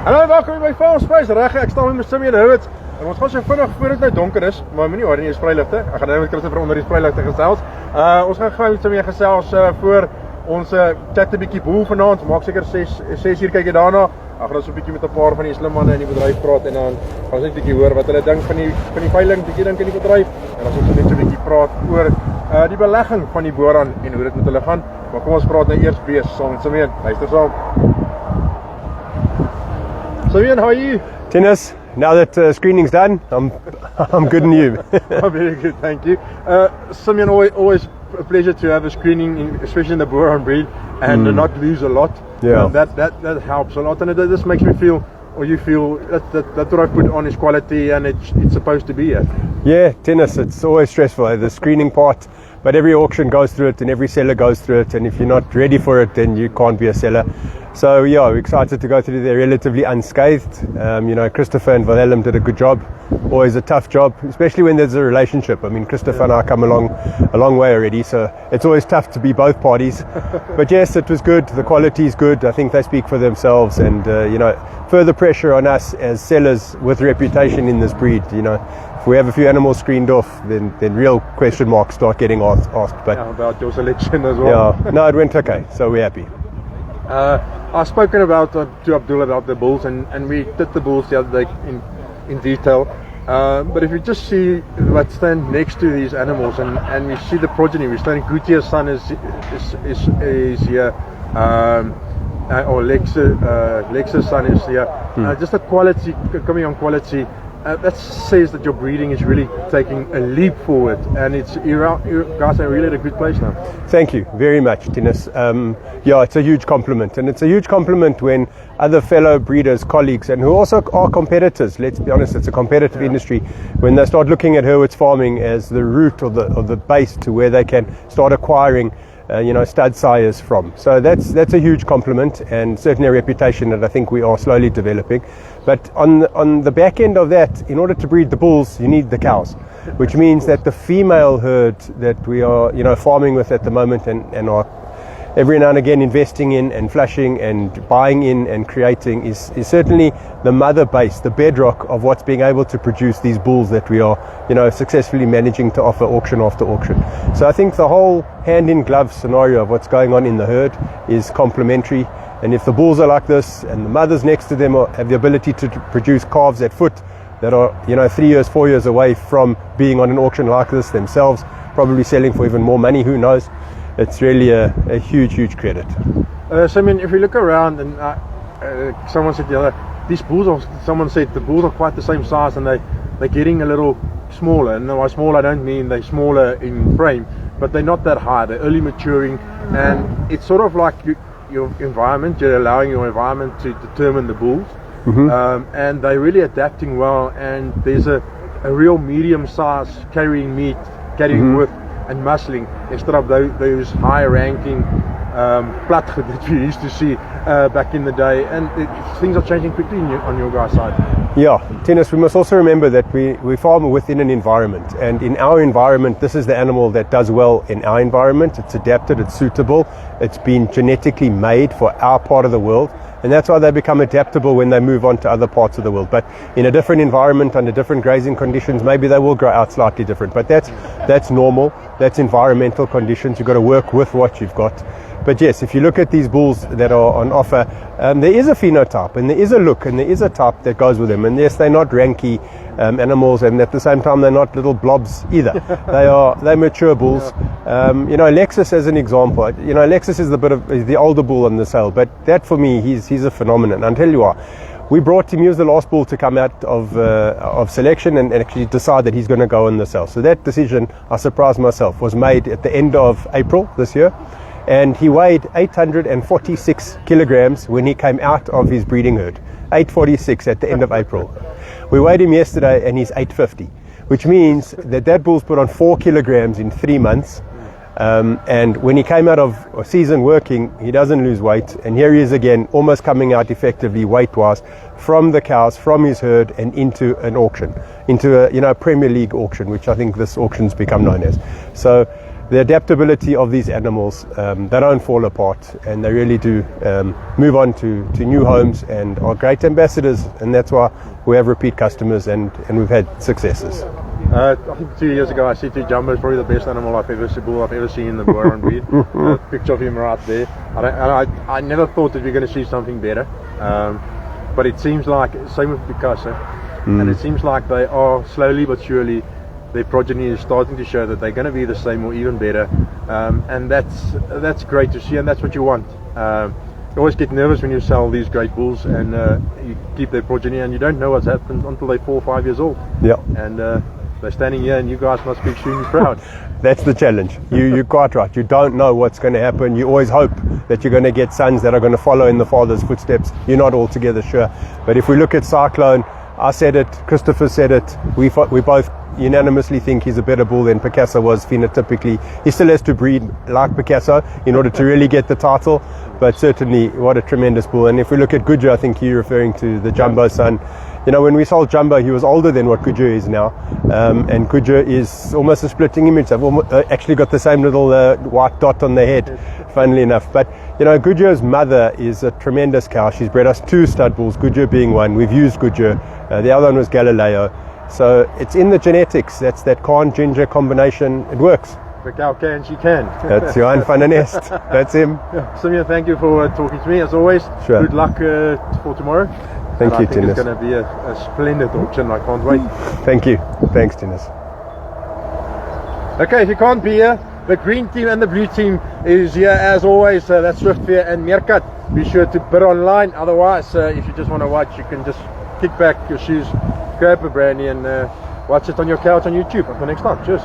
Hallo, welkom by Farmspace. Reg, ek staan met Simeon Hurwitz. En ons gaan so vinnig voor dit nou donker is, maar moenie worry, hier is vryligte. Ek gaan nou met Christopher onder die vryligte gesels. Ons gaan gou Simeon gesels voor ons chat 'n bietjie boel vanaand. Maak seker 6 uur kyk jy daarna. Ek gaan so 'n bietjie met 'n paar van die slim manne in die bedryf praat en dan gaan ons net 'n bietjie hoor wat hulle dink van die veiling, bietjie dink in die bedryf. En dan ons net so 'n bietjie praat oor die belegging van die Boran en hoe dit met hulle gaan. Maar kom ons praat nou eers bees saam met Simeon. Luister saam. Simeon, how are you? Dennis, now that screening's done, I'm good and you. Oh, very good, thank you. Simeon, always a pleasure to have a screening, especially in the Boran breed, and not lose a lot. Yeah. That helps a lot, and it just makes me feel, or you feel, that what I put on is quality, and it's supposed to be it. Yeah, Dennis, it's always stressful, the screening part, but every auction goes through it and every seller goes through it, and if you're not ready for it, then you can't be a seller. So yeah, we're excited to go through there relatively unscathed. Christopher and Wilhelm did a good job. Always a tough job, especially when there's a relationship. I mean, Christopher and I come a long way already, so it's always tough to be both parties. But yes, it was good. The quality is good. I think they speak for themselves, and further pressure on us as sellers with reputation in this breed. If we have a few animals screened off, then real question marks start getting asked. But yeah, about your selection as well. Yeah, no, it went okay, so we're happy. I've spoken about to Abdul about the bulls, and we did the bulls the other day in detail. But if you just see what stand next to these animals, and we see the progeny, we stand Gutier's son is here, or Lex's son is here. Just the quality, coming on quality. That says that your breeding is really taking a leap forward, and you guys are really at a good place now. Thank you very much, Dennis. Yeah, it's a huge compliment, and it's a huge compliment when other fellow breeders, colleagues, and who also are competitors, let's be honest, it's a competitive industry, when they start looking at Hurwitz Farming as the route or the base to where they can start acquiring stud sires from. So that's a huge compliment, and certainly a reputation that I think we are slowly developing. But on the back end of that, in order to breed the bulls, you need the cows, which means that the female herd that we are farming with at the moment and are every now and again investing in and flushing and buying in and creating is certainly the mother base, the bedrock of what's being able to produce these bulls that we are successfully managing to offer auction after auction. So I think the whole hand-in-glove scenario of what's going on in the herd is complementary, and if the bulls are like this and the mothers next to them have the ability to produce calves at foot that are 3 years, 4 years away from being on an auction like this themselves, probably selling for even more money, who knows. It's really a huge credit. So I mean, if you look around, and someone said the other, someone said the bulls are quite the same size, and they're getting a little smaller. And by small, I don't mean they're smaller in frame, but they're not that high. They're early maturing, and it's sort of like your environment. You're allowing your environment to determine the bulls, and they're really adapting well. And there's a real medium size carrying meat, carrying width and muscling, instead of those high ranking platgoed that we used to see back in the day. And things are changing quickly on your guys' side. Yeah, Dennis, we must also remember that we farm within an environment, and in our environment, this is the animal that does well in our environment. It's adapted, it's suitable, it's been genetically made for our part of the world, and that's why they become adaptable when they move on to other parts of the world. But in a different environment, under different grazing conditions, maybe they will grow out slightly different, but that's normal. That's environmental conditions. You've got to work with what you've got. But yes, if you look at these bulls that are on offer, there is a phenotype, and there is a look, and there is a type that goes with them. And yes, they're not ranky animals, and at the same time, they're not little blobs either. They're mature bulls. Lexus as an example. Lexus is the older bull on the sale, but that for me, he's a phenomenon. I'll tell you why. We brought him. He was the last bull to come out of selection and actually decide that he's going to go in the sale. So that decision, I surprised myself, was made at the end of April this year. And he weighed 846 kilograms when he came out of his breeding herd. 846 at the end of April. We weighed him yesterday and he's 850, which means that bull's put on 4 kilograms in 3 months. And when he came out of a season working, he doesn't lose weight. And here he is again, almost coming out effectively weight-wise from the cows, from his herd, and into an auction, into a Premier League auction, which I think this auction's become known as. So the adaptability of these animals, they don't fall apart, and they really do move on to new homes and are great ambassadors, and that's why we have repeat customers and we've had successes. I think 2 years ago I said to Jumbo is probably the best animal I've ever seen in the Boran breed. Picture of him right there. I never thought that we're going to see something better, but it seems like, same with Picasso, and it seems like they are slowly but surely, their progeny is starting to show that they're going to be the same or even better, and that's great to see, and that's what you want. You always get nervous when you sell these great bulls and you keep their progeny, and you don't know what's happened until they're 4 or 5 years old. Yeah. And they're standing here, and you guys must be extremely proud. That's the challenge. You're quite right. You don't know what's going to happen. You always hope that you're going to get sons that are going to follow in the father's footsteps. You're not altogether sure. But if we look at Cyclone, I said it, Christopher said it, we both unanimously think he's a better bull than Picasso was phenotypically. He still has to breed like Picasso in order to really get the title, but certainly what a tremendous bull. And if we look at Gujo, I think you're referring to the Jumbo son. You know, when we sold Jumbo, he was older than what Gujo is now, and Gujo is almost a splitting image. They've actually got the same little white dot on their head, funnily enough. But you know, Gujo's mother is a tremendous cow. She's bred us 2 stud bulls, Gujo being one. We've used Gujo. The other one was Galileo. So it's in the genetics. That's that Khan-Ginger combination. It works. The cow can, she can. That's Johan van der Nest. That's him. Yeah. Simeon, thank you for talking to me as always. Sure. Good luck for tomorrow. Thank you, I think Tinus. it's going to be a splendid auction. I can't wait. Thank you. Thanks, Tinus. Okay, if you can't be here, the green team and the blue team is here as always. That's Swiftfair and MEERKAT. Be sure to bid online. Otherwise, if you just want to watch, you can just kick back your shoes, grab a brandy, and watch it on your couch on YouTube. Until next time. Cheers.